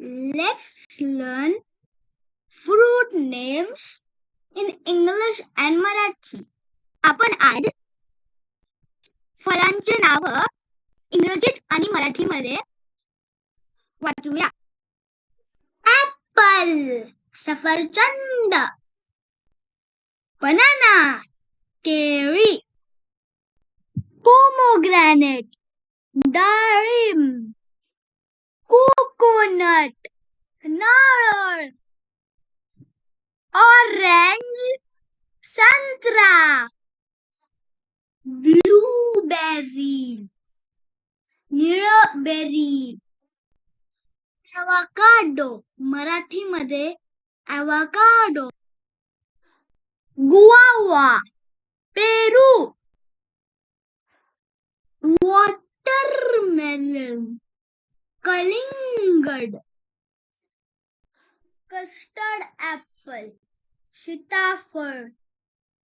Let's learn fruit names in English and Marathi. आपण आज फळांची नावं इंग्रजीत आणि मराठीमध्ये वाचूया. ऍपल सफरचंद, बनाना केळी, पोमोग्रॅनेट डाळिंब, कोकोनट नारळ, ऑरेंज संत्रा, ब्लूबेरी निळबेरी, ॲवोकाडो मराठीमध्ये ॲवोकाडो, गुआवा पेरू, वॉटरमेलन कलिंगड, कस्टर्ड ॲपल सीताफळ,